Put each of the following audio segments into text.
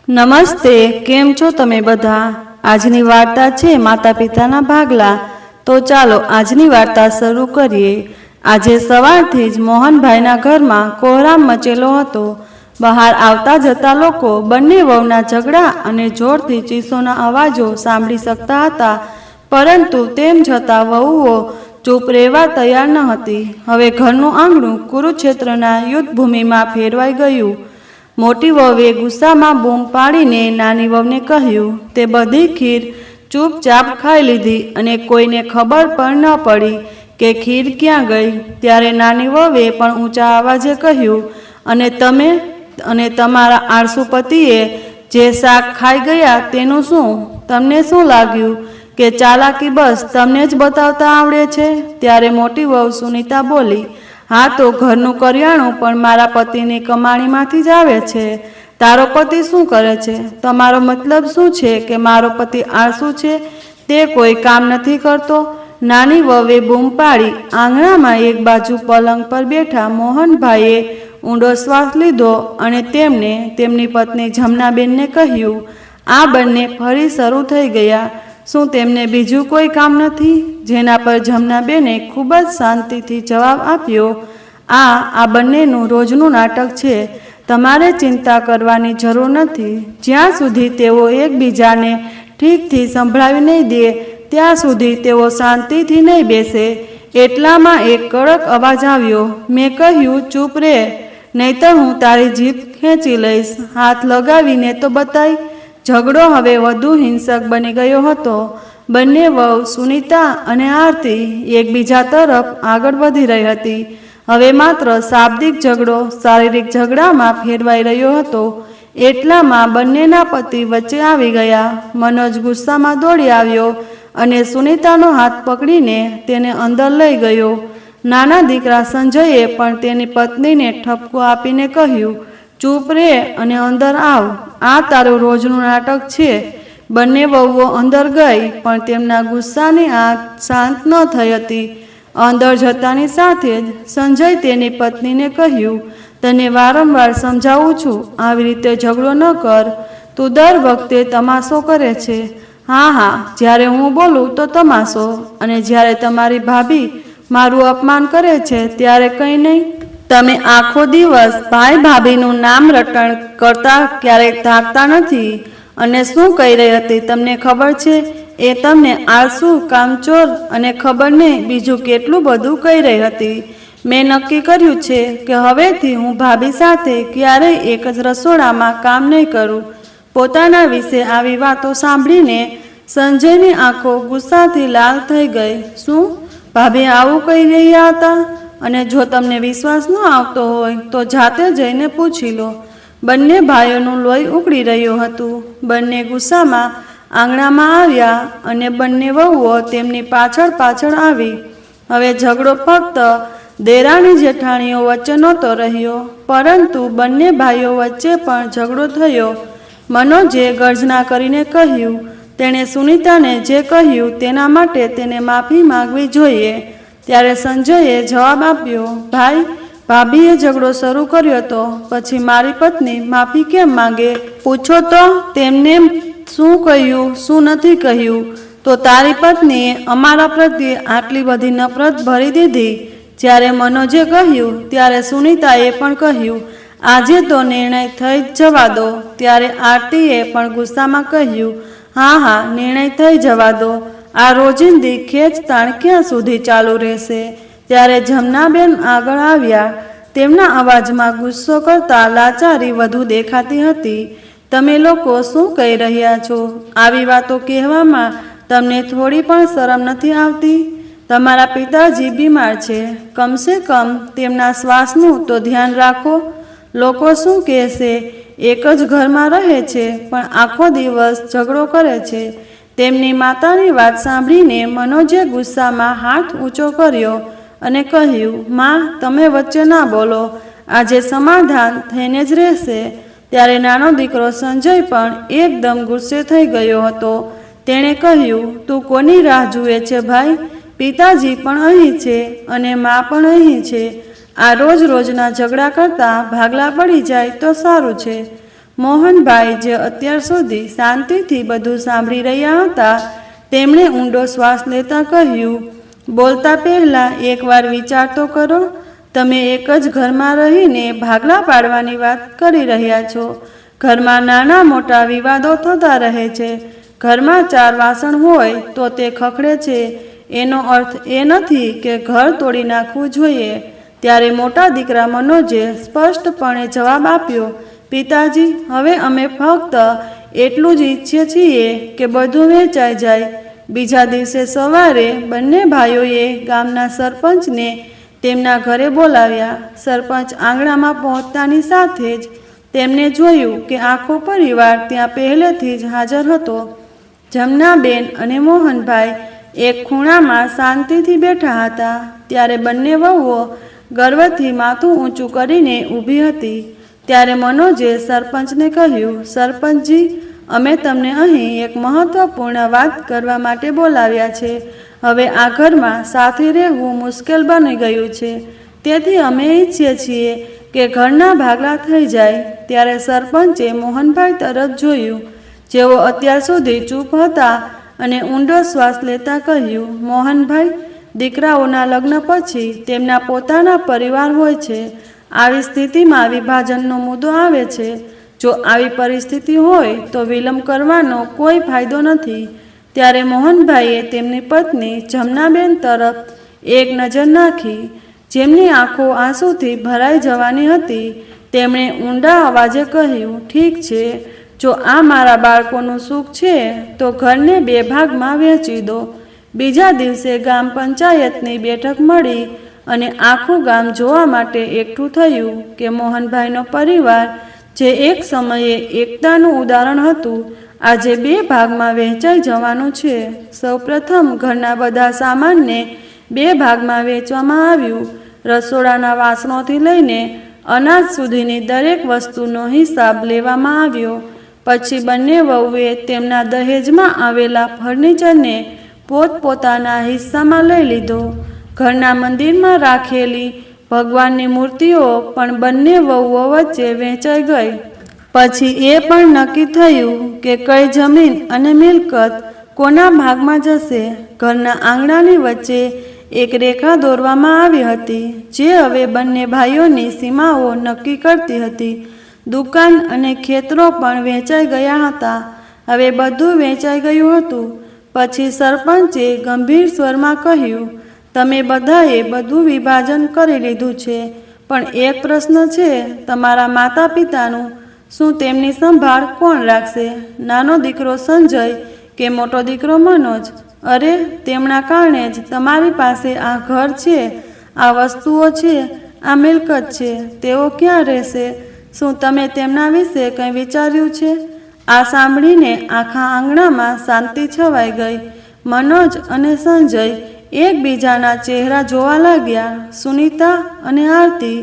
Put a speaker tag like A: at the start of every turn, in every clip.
A: નમસ્તે, કેમ છો તમે બધા? આજની વાર્તા છે માતા પિતાના ભાગલા. તો ચાલો આજની વાર્તા શરૂ કરીએ. આજે સવારથી જ મોહનભાઈના ઘરમાં કોહરામ મચેલો હતો. બહાર આવતા જતા લોકો બંને વહુના ઝઘડા અને જોરથી ચીસોના અવાજો સાંભળી શકતા હતા, પરંતુ તેમ છતાં વહુઓ ચૂપ રહેવા તૈયાર ન હતી. હવે ઘરનું આંગણું કુરુક્ષેત્રના યુદ્ધભૂમિમાં ફેરવાઈ ગયું. મોટી વહુએ ગુસ્સામાં બૂમ પાડીને નાની વહુને કહ્યું, તે બધી ખીર ચૂપચાપ ખાઈ લીધી અને કોઈને ખબર પણ ન પડી કે ખીર ક્યાં ગઈ. ત્યારે નાની વહુએ પણ ઊંચા અવાજે કહ્યું, અને તમે અને તમારા આળસુ પતિએ જે શાક ખાઈ ગયા તેનું શું? તમને શું લાગ્યું કે ચાલાકી બસ તમને જ બતાવતા આવડે છે? ત્યારે મોટી વહુ સુનીતા બોલી, હા તો ઘરનું કરિયાણું પણ મારા પતિની કમાણીમાંથી જ આવે છે. તારો પતિ શું કરે છે? તમારો મતલબ શું છે કે મારો પતિ આળસુ છે, તે કોઈ કામ નથી કરતો? નાની વહુએ બૂમ પાડી. આંગણામાં એક બાજુ પલંગ પર બેઠા મોહનભાઈએ ઊંડો શ્વાસ લીધો અને તેમને તેમની પત્ની જમનાબેનને કહ્યું, આ બંને ફરી શરૂ થઈ ગયા. શું તેમને બીજું કોઈ કામ નથી? જેના પર જમનાબેને ખૂબ જ શાંતિથી જવાબ આપ્યો, આ બંનેનું રોજનું નાટક છે. તમારે ચિંતા કરવાની જરૂર નથી. જ્યાં સુધી તેઓ એકબીજાને ઠીકથી સંભળાવી નહીં દે ત્યાં સુધી તેઓ શાંતિથી નહીં બેસે. એટલામાં એક કડક અવાજ આવ્યો. મેં કહ્યું, ચૂપ રહે, નહીંતર હું તારી જીભ ખેંચી લઈશ. હાથ લગાવીને તો બતાય. ઝઘડો હવે વધુ હિંસક બની ગયો હતો. બંને વહુ સુનીતા અને આરતી એકબીજા તરફ આગળ વધી રહી હતી. હવે માત્ર શાબ્દિક ઝઘડો શારીરિક ઝઘડામાં ફેરવાઈ રહ્યો હતો. એટલામાં બંનેના પતિ વચ્ચે આવી ગયા. મનોજ ગુસ્સામાં દોડી આવ્યો અને સુનીતાનો હાથ પકડીને તેને અંદર લઈ ગયો. નાના દીકરા સંજયે પણ તેની પત્નીને ઠપકો આપીને કહ્યું, ચૂપ રહે અને અંદર આવ. આ તારું રોજનું નાટક છે. બંને વહુઓ અંદર ગઈ, પણ તેમના ગુસ્સાની આગ શાંત ન થઈ હતી. અંદર જતાની સાથે જ સંજય તેની પત્નીને કહ્યું, તને વારંવાર સમજાવું છું, આવી રીતે ઝઘડો ન કર. તું દર વખતે તમાશો કરે છે. હા, જ્યારે હું બોલું તો તમાશો, અને જ્યારે તમારી ભાભી મારું અપમાન કરે છે ત્યારે કંઈ નહીં. તમે આખો દિવસ ભાઈ ભાભીનું નામ રટણ કરતા ક્યારેય થાકતા નથી. અને શું કહી રહી હતી તમને ખબર છે? એ તમને આળસુ, કામચોર અને ખબર નહીં બીજું કેટલું બધું કહી રહી હતી. મેં નક્કી કર્યું છે કે હવેથી હું ભાભી સાથે ક્યારેય એક જ રસોડામાં કામ નહીં કરું. પોતાના વિશે આવી વાતો સાંભળીને સંજયની આંખો ગુસ્સાથી લાલ થઈ ગઈ. શું ભાભી આવું કહી રહ્યા હતા? અને જો તમને વિશ્વાસ ન આવતો હોય તો જાતે જઈને પૂછી લો. બંને ભાઈઓનું લોહી ઉકળી રહ્યું હતું. બંને ગુસ્સામાં આંગણામાં આવ્યા અને બંને વહુઓ તેમની પાછળ પાછળ આવી. હવે ઝઘડો ફક્ત દેરાણી જેઠાણીઓ વચ્ચે નહોતો રહ્યો, પરંતુ બંને ભાઈઓ વચ્ચે પણ ઝઘડો થયો. મનોજે ગર્જના કરીને કહ્યું, તેણે સુનીતાને જે કહ્યું તેના માટે તેને માફી માંગવી જોઈએ. ત્યારે સંજયે જવાબ આપ્યો, ભાઈ, ભાભીએ ઝઘડો શરૂ કર્યો હતો, પછી મારી પત્ની માફી કેમ માંગે? પૂછો તો તેમને શું કહ્યું, શું નથી કહ્યું. તો તારી પત્નીએ અમારા પ્રત્યે આટલી બધી નફરત ભરી દીધી. જ્યારે મનોજે કહ્યું ત્યારે સુનીતાએ પણ કહ્યું, આજે તો નિર્ણય થઈ જ જવા દો. ત્યારે આરતીએ પણ ગુસ્સામાં કહ્યું, હા, નિર્ણય થઈ જવા દો. આ રોજિંદી ખેંચતાણ ક્યાં સુધી ચાલુ રહેશે? ત્યારે જમનાબેન આગળ આવ્યા. તેમના અવાજમાં ગુસ્સો કરતાં લાચારી વધુ દેખાતી હતી. તમે લોકો શું કહી રહ્યા છો? આવી વાતો કહેવામાં તમને થોડી પણ શરમ નથી આવતી? તમારા પિતાજી બીમાર છે, કમસે કમ તેમના શ્વાસનું તો ધ્યાન રાખો. લોકો શું કહેશે? એક જ ઘરમાં રહે છે પણ આખો દિવસ ઝઘડો કરે છે. તેમની માતાની વાત સાંભળીને મનોજે ગુસ્સામાં હાથ ઊંચો કર્યો અને કહ્યું, માં, તમે વચ્ચે ના બોલો. આજે સમાધાન થઈને જ રહેશે. ત્યારે નાનો દીકરો સંજય પણ એકદમ ગુસ્સે થઈ ગયો હતો. તેણે કહ્યું, તું કોની રાહ જુએ છે ભાઈ? પિતાજી પણ અહીં છે અને મા પણ અહીં છે. આ રોજના ઝઘડા કરતાં ભાગલા પડી જાય તો સારું છે. મોહનભાઈ, જે અત્યાર સુધી શાંતિથી બધું સાંભળી રહ્યા હતા, તેમણે ઊંડો શ્વાસ લેતા કહ્યું, બોલતા પહેલા એકવાર વિચાર તો કરો. તમે એક જ ઘરમાં રહીને ભાગલા પાડવાની વાત કરી રહ્યા છો. ઘરમાં નાના મોટા વિવાદો થતા રહે છે. ઘરમાં 4 વાસણ હોય તો તે ખખડે છે. એનો અર્થ એ નથી કે ઘર તોડી નાખવું જોઈએ. ત્યારે મોટા દીકરા મનોજે સ્પષ્ટપણે જવાબ આપ્યો, પિતાજી, હવે અમે ફક્ત એટલું જ ઈચ્છીએ છીએ કે બધું વેચાઈ જાય. બીજા દિવસે સવારે બંને ભાઈઓએ ગામના સરપંચને તેમના ઘરે બોલાવ્યા. સરપંચ આંગણામાં પહોંચતાની સાથે જ તેમને જોયું કે આખો પરિવાર ત્યાં પહેલેથી જ હાજર હતો. જમનાબેન અને મોહનભાઈ એક ખૂણામાં શાંતિથી બેઠા હતા. ત્યારે બંને વહુઓ ગર્વથી માથું ઊંચું કરીને ઊભી હતી. ત્યારે મનોજે સરપંચને કહ્યું, સરપંચજી, અમે તમને અહીં એક મહત્વપૂર્ણ વાત કરવા માટે બોલાવ્યા છે. હવે આ ઘરમાં સાથે રહેવું મુશ્કેલ બની ગયું છે. તેથી અમે ઈચ્છીએ છીએ કે ઘરના ભાગલા થઈ જાય. ત્યારે સરપંચે મોહનભાઈ તરફ જોયું, જેઓ અત્યાર સુધી ચૂપ હતા, અને ઊંડો શ્વાસ લેતા કહ્યું, મોહનભાઈ, દીકરાઓના લગ્ન પછી તેમના પોતાના પરિવાર હોય છે. આવી સ્થિતિમાં વિભાજનનો મુદ્દો આવે છે. જો આવી પરિસ્થિતિ હોય તો વિલંબ કરવાનો કોઈ ફાયદો નથી. ત્યારે મોહનભાઈએ તેમની પત્ની જમનાબેન તરફ એક નજર નાખી, જેમની આંખો આંસુથી ભરાઈ જવાની હતી. તેમણે ઊંડા અવાજે કહ્યું, ઠીક છે, જો આ મારા બાળકોનું સુખ છે તો ઘરને 2 ભાગમાં વહેંચી દો. બીજા દિવસે ગ્રામ પંચાયતની બેઠક મળી અને આખું ગામ જોવા માટે એકઠું થયું કે મોહનભાઈનો પરિવાર, જે એક સમયે એકતાનું ઉદાહરણ હતું, આજે 2 ભાગમાં વહેંચાઈ જવાનું છે. સૌપ્રથમ ઘરના બધા સામાનને 2 ભાગમાં વહેંચવામાં આવ્યું. રસોડાના વાસણોથી લઈને અનાજ સુધીની દરેક વસ્તુનો હિસાબ લેવામાં આવ્યો. પછી બંને વહુએ તેમના દહેજમાં આવેલા ફર્નિચરને પોતપોતાના હિસ્સામાં લઈ લીધો. ઘરના મંદિરમાં રાખેલી ભગવાનની મૂર્તિઓ પણ બંને વહુઓ વચ્ચે વહેંચાઈ ગઈ. પછી એ પણ નક્કી થયું કે કઈ જમીન અને મિલકત કોના ભાગમાં જશે. ઘરના આંગણાની વચ્ચે એક રેખા દોરવામાં આવી હતી, જે હવે બંને ભાઈઓની સીમાઓ નક્કી કરતી હતી. દુકાન અને ખેતરો પણ વેચાઈ ગયા હતા. હવે બધું વેચાઈ ગયું હતું. પછી સરપંચે ગંભીર સ્વરમાં કહ્યું, તમે બધાએ બધું વિભાજન કરી લીધું છે, પણ એક પ્રશ્ન છે, તમારા માતા પિતાનું શું તેમની સંભાળ કોણ રાખશે? નાનો દીકરો સંજય કે મોટો દીકરો મનોજ? અરે, તેમના કારણે જ તમારી પાસે આ ઘર છે, આ વસ્તુઓ છે, આ મિલકત છે. તેઓ ક્યાં રહેશે? શું તમે તેમના વિશે કંઈ વિચાર્યું છે? આ સાંભળીને આખા આંગણામાં શાંતિ છવાઈ ગઈ. મનોજ અને સંજય એકબીજાના ચહેરા જોવા લાગ્યા. સુનીતા અને આરતી,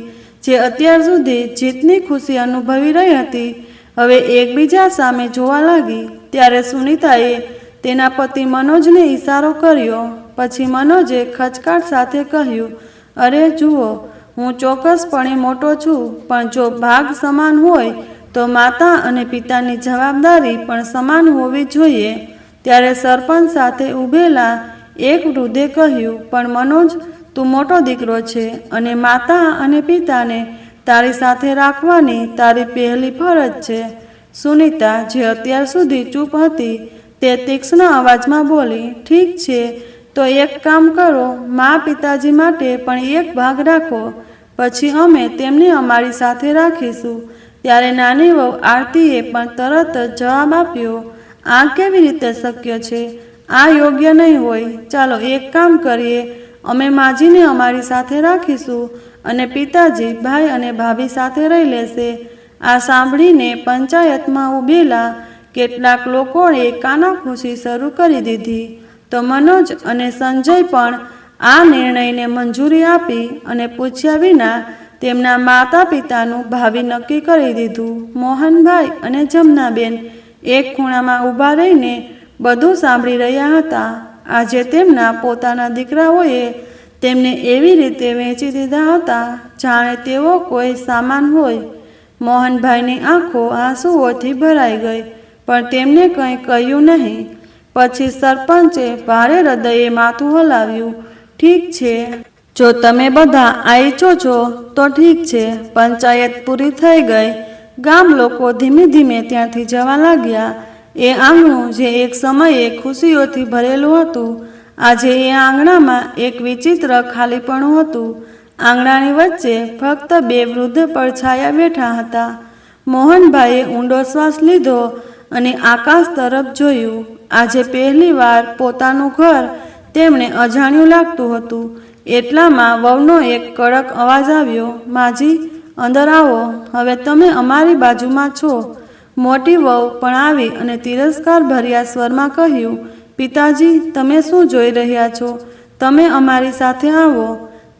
A: જે અત્યાર સુધી જીતની ખુશી અનુભવી રહી હતી, હવે એકબીજા સામે જોવા લાગી. ત્યારે સુનીતાએ તેના પતિ મનોજને ઈશારો કર્યો. પછી મનોજે ખચકાટ સાથે કહ્યું, અરે જુઓ, હું ચોક્કસપણે મોટો છું, પણ જો ભાગ સમાન હોય તો માતા અને પિતાની જવાબદારી પણ સમાન હોવી જોઈએ. ત્યારે સરપંચ સાથે ઊભેલા એક વૃદ્ધે કહ્યું, પણ મનોજ, તું મોટો દીકરો છે અને માતા અને પિતાને તારી સાથે રાખવાની તારી પહેલી ફરજ છે. સુનીતા, જે અત્યાર સુધી ચૂપ હતી, તે તીક્ષ્ણ અવાજમાં બોલી, ઠીક છે, તો એક કામ કરો, મા પિતાજી માટે પણ એક ભાગ રાખો, પછી અમે તેમને અમારી સાથે રાખીશું. ત્યારે નાની વહુ આરતીએ પણ તરત જ જવાબ આપ્યો, આ કેવી રીતે શક્ય છે? આ યોગ્ય નહીં હોય. ચાલો એક કામ કરીએ, અમે માજીને અમારી સાથે રાખીશું અને પિતાજી ભાઈ અને ભાભી સાથે રહી લેશે. આ સાંભળીને પંચાયતમાં ઊભેલા કેટલાક લોકોએ કાનાફૂસી શરૂ કરી દીધી. તો મનોજ અને સંજય પણ આ નિર્ણયને મંજૂરી આપી અને પૂછ્યા વિના તેમના માતા પિતાનું ભાવિ નક્કી કરી દીધું. મોહનભાઈ અને જમનાબેન એક ખૂણામાં ઊભા રહીને બધું સાંભળી રહ્યા હતા. આજે તેમના પોતાના દીકરાઓએ તેમને એવી રીતે વેચી દીધા હતા, જાણે તેઓ કોઈ સામાન હોય. મોહનભાઈની આંખો આંસુઓથી ભરાઈ ગઈ, પણ તેમને કંઈ કહ્યું નહીં. પછી સરપંચે ભારે હૃદયે માથું હલાવ્યું. ઠીક છે, જો તમે બધા આઈચો છો તો ઠીક છે. પંચાયત પૂરી થઈ ગઈ. ગામ લોકો ધીમે ધીમે ત્યાંથી જવા લાગ્યા. એ આંગણું જે એક સમયે ખુશીઓથી ભરેલું હતું, આજે એ આંગણામાં એક વિચિત્ર ખાલીપણું હતું. આંગણાની વચ્ચે ફક્ત બે વૃદ્ધ પડછાયા બેઠા હતા. મોહનભાઈએ ઊંડો શ્વાસ લીધો અને આકાશ તરફ જોયું. આજે પહેલીવાર પોતાનું ઘર તેમને અજાણ્યું લાગતું હતું. એટલામાં વહુનો એક કડક અવાજ આવ્યો, માજી, અંદર આવો, હવે તમે અમારી બાજુમાં છો. મોટી વહુ પણ આવી અને તિરસ્કાર ભર્યા સ્વરમાં કહ્યું, પિતાજી, તમે શું જોઈ રહ્યા છો? તમે અમારી સાથે આવો.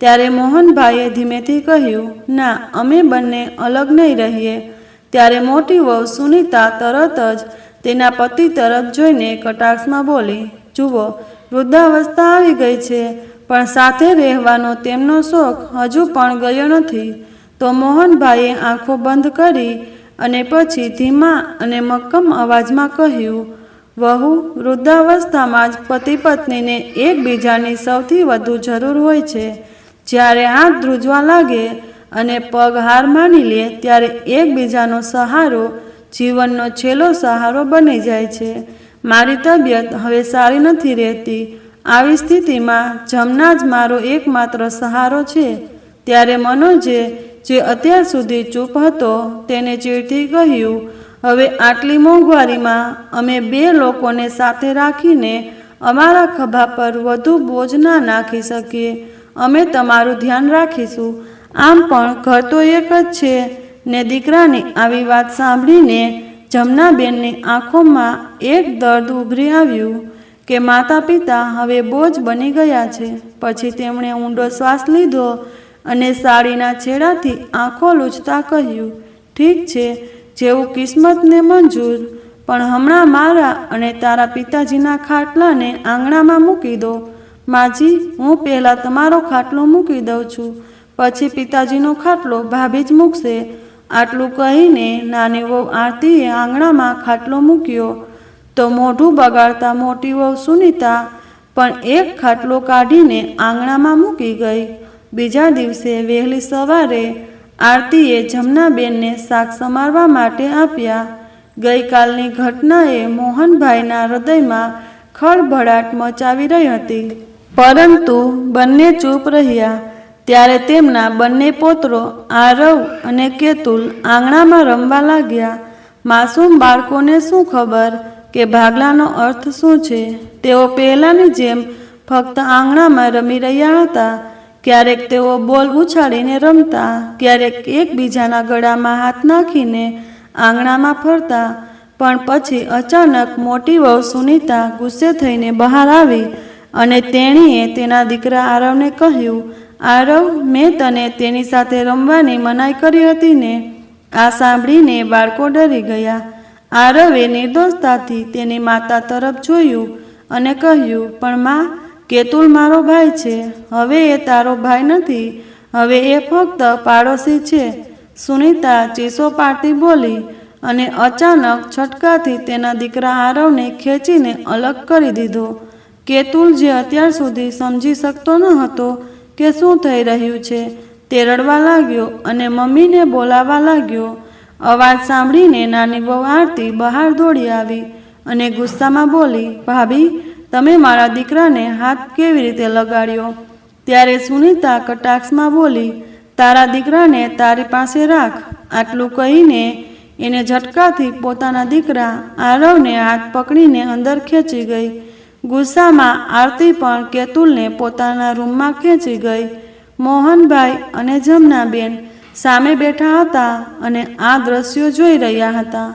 A: ત્યારે મોહનભાઈએ ધીમેથી કહ્યું, ના, અમે બંને અલગ નહીં રહીએ. ત્યારે મોટી વહુ સુનીતા તરત જ તેના પતિ તરફ જોઈને કટાક્ષમાં બોલી, જુઓ, વૃદ્ધાવસ્થા આવી ગઈ છે, પણ સાથે રહેવાનો તેમનો શોખ હજુ પણ ગયો નથી. તો મોહનભાઈએ આંખો બંધ કરી અને પછી ધીમા અને મક્કમ અવાજમાં કહ્યું, વહુ, વૃદ્ધાવસ્થામાં જ પતિ પત્નીને એકબીજાની સૌથી વધુ જરૂર હોય છે. જ્યારે હાથ ધ્રુજવા લાગે અને પગ હાર માની લે ત્યારે એકબીજાનો સહારો જીવનનો છેલ્લો સહારો બની જાય છે. મારી તબિયત હવે સારી નથી રહેતી. આવી સ્થિતિમાં જમના જ મારો એકમાત્ર સહારો છે. ત્યારે મનોજે, જે અત્યાર સુધી ચૂપ હતો, તેને ચીડથી કહ્યું, હવે આટલી મોંઘવારીમાં અમે બે લોકોને સાથે રાખીને અમારા ખભા પર વધુ બોજ ના નાખી શકીએ. અમે તમારું ધ્યાન રાખીશું. આમ પણ ઘર તો એક જ છે ને. દીકરાની આવી વાત સાંભળીને જમનાબેનની આંખોમાં એક દર્દ ઉભરી આવ્યું કે માતા પિતા હવે બોજ બની ગયા છે. પછી તેમણે ઊંડો શ્વાસ લીધો અને સાડીના છેડાથી આંખો લૂછતા કહ્યું, ઠીક છે, જેવું કિસ્મતને મંજૂર, પણ હમણાં મારા અને તારા પિતાજીના ખાટલાને આંગણામાં મૂકી દો. માજી, હું પહેલાં તમારો ખાટલો મૂકી દઉં છું, પછી પિતાજીનો ખાટલો ભાભી જ મૂકશે. આટલું કહીને નાની વહુ આરતીએ આંગણામાં ખાટલો મૂક્યો. તો મોઢું બગાડતા મોટી વહુ સુનીતા પણ એક ખાટલો કાઢીને આંગણામાં મૂકી ગઈ. બીજા દિવસે વહેલી સવારે આરતીએ જમનાબેનને શાક સમારવા માટે આપ્યા. ગઈકાલની ઘટનાએ મોહનભાઈના હૃદયમાં ખળભળાટ મચાવી રહી હતી, પરંતુ બંને ચૂપ રહ્યા. ત્યારે તેમના બંને પુત્રો આરવ અને કેતુલ આંગણામાં રમવા લાગ્યા. માસૂમ બાળકોને શું ખબર કે ભાગલાનો અર્થ શું છે? તેઓ પહેલાંની જેમ ફક્ત આંગણામાં રમી રહ્યા હતા. ક્યારેક તેઓ બોલ ઉછાળીને રમતા, ક્યારેક એકબીજાના ગળામાં હાથ નાખીને આંગણામાં ફરતા. પણ પછી અચાનક મોટી વહુ સુનીતા ગુસ્સે થઈને બહાર આવી અને તેણીએ તેના દીકરા આરવને કહ્યું, આરવ, મેં તને તેની સાથે રમવાની મનાઈ કરી હતી ને? આ સાંભળીને બાળકો ડરી ગયા. આરવે નિર્દોષતાથી તેની માતા તરફ જોયું અને કહ્યું, પણ માં, કેતુલ મારો ભાઈ છે. હવે એ તારો ભાઈ નથી, હવે એ ફક્ત પાડોશી છે. સુનીતા ચીસો પાડતી બોલી અને અચાનક છટકાથી તેના દીકરા આરવને ખેંચીને અલગ કરી દીધો. કેતુલ, જે અત્યાર સુધી સમજી શકતો ન હતો કે શું થઈ રહ્યું છે, તે રડવા લાગ્યો અને મમ્મીને બોલાવવા લાગ્યો. અવાજ સાંભળીને નાની વહુ આરતી બહાર દોડી આવી અને ગુસ્સામાં બોલી, ભાભી, તમે મારા દીકરાને હાથ કેવી રીતે લગાડ્યો? ત્યારે સુનીતા કટાક્ષમાં બોલી, તારા દીકરાને તારી પાસે રાખ. આટલું કહીને એને ઝટકાથી પોતાના દીકરા આરવને હાથ પકડીને અંદર ખેંચી ગઈ. ગુસ્સામાં આરતી પણ કેતુલને પોતાના રૂમમાં ખેંચી ગઈ. મોહનભાઈ અને જમનાબેન સામે બેઠા હતા અને આ દ્રશ્યો જોઈ રહ્યા હતા.